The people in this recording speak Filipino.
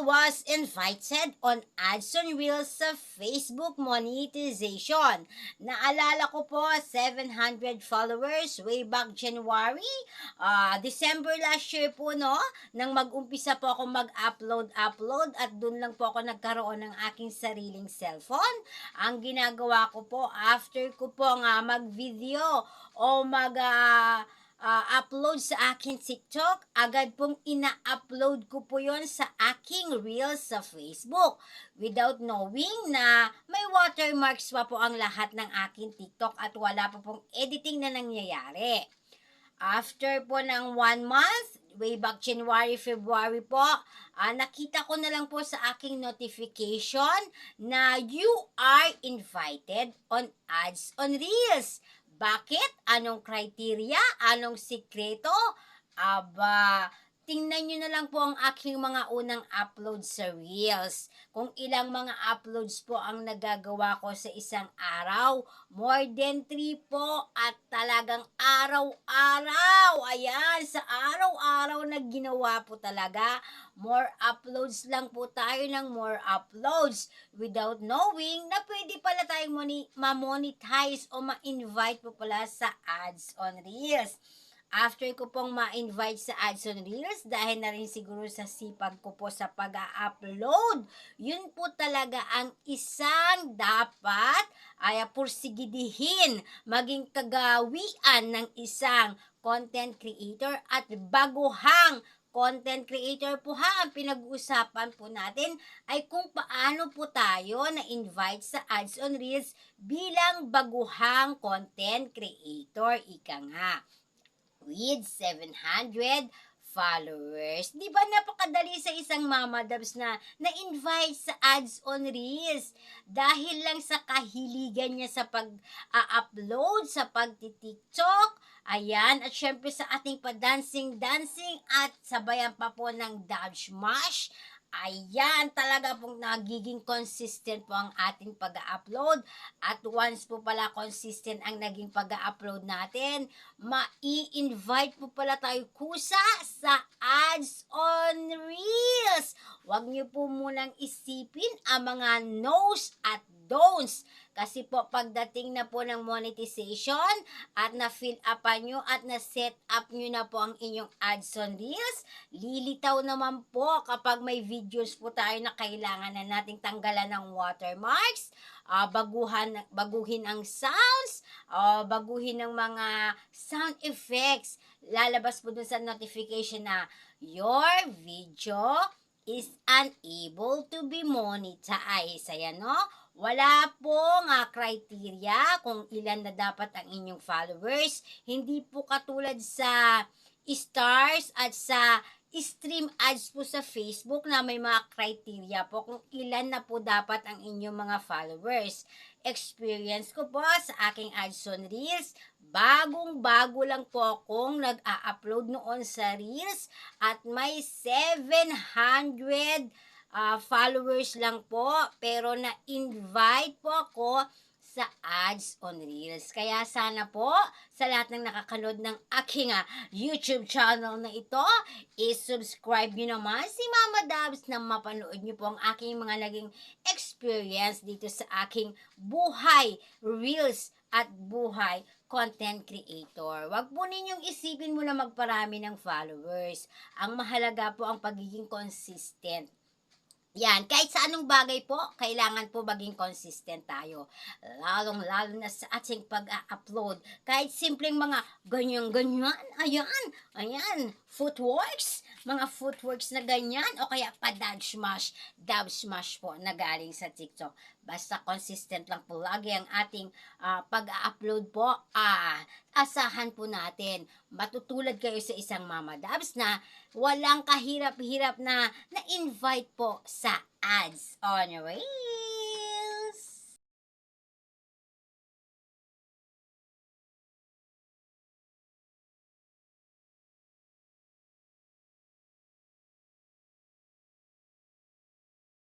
was invited on ads on Reels sa Facebook monetization. Naalala ko po, 700 followers way back January. December last year po, no? Nang mag-umpisa po ako mag-upload at dun lang po ako nagkaroon ng aking sariling cellphone. Ang ginagawa ko po, after ko po nga mag-video o upload sa aking TikTok, agad pong ina-upload ko po yon sa aking Reels sa Facebook without knowing na may watermarks pa po ang lahat ng aking TikTok at wala pa pong editing na nangyayari. After po ng 1 month, way back January, February po, nakita ko na lang po sa aking notification na you are invited on ads on Reels. Bakit? Anong criteria? Anong sikreto? Aba, tingnan nyo na lang po ang aking mga unang upload sa Reels. Kung ilang mga uploads po ang nagagawa ko sa isang araw, more than 3 po at talagang araw-araw. Ayan, sa araw-araw na ginawa po talaga. More uploads lang po tayo ng more uploads without knowing na pwede pala tayong ma-monetize o ma-invite po pala sa ads on Reels. After ko pong ma-invite sa ads on Reels, dahil na rin siguro sa sipag ko po sa pag-upload, yun po talaga ang isang dapat ay pursigidihin, maging kagawian ng isang content creator at baguhang content creator po ha. Ang pinag-uusapan po natin ay kung paano po tayo na-invite sa ads on Reels bilang baguhang content creator. Ika nga, with 700 followers. Di ba napakadali sa isang Mama Dabs na na-invite sa ads on Reels dahil lang sa kahiligan niya sa pag-upload, sa pagti-TikTok. Ayan, at syempre sa ating pa-dancing at sabayan pa po ng dodge mash. Ayan, talaga pong nagiging consistent po ang ating pag-upload. At once po pala consistent ang naging pag-upload natin, mai-invite po pala tayo kusa sa ads on Reels. Huwag niyo po munang isipin ang mga no's at don'ts. Kasi po pagdating na po ng monetization at na-fill upan nyo at na-set up nyo na po ang inyong ads on Reels, lilitaw naman po kapag may videos po tayo na kailangan na nating tanggalan ng watermarks, baguhin ang sounds, baguhin ang mga sound effects. Lalabas po dun sa notification na your video is unable to be monetized. Ayan, no? Wala pong criteria kung ilan na dapat ang inyong followers. Hindi po katulad sa stars at sa stream ads po sa Facebook na may mga criteria po kung ilan na po dapat ang inyong mga followers. Experience ko po sa aking ads on Reels, bagong-bago lang po akong nag-a-upload noon sa Reels at may 700 followers lang po, pero na-invite po ako sa ads on Reels. Kaya sana po sa lahat ng nakakanood ng aking YouTube channel na ito, i-subscribe nyo naman si Mama Dabs na mapanood nyo po ang aking mga naging experience dito sa aking buhay Reels at buhay content creator. Wag po ninyong isipin mo na magparami ng followers. Ang mahalaga po ang pagiging consistent. Yan, kahit sa anong bagay po, kailangan po maging consistent tayo. Lalong-lalo na sa ating pag-upload. Kahit simpleng mga ganyan-ganyan, ayan, footworks, mga footworks na ganyan, o kaya pa-dab smash po na galing sa TikTok. Basta consistent lang po lagi ang ating pag-upload po, asahan po natin. Matutulad kayo sa isang Mama Dabs na walang kahirap-hirap na na-invite po sa ads on Reels.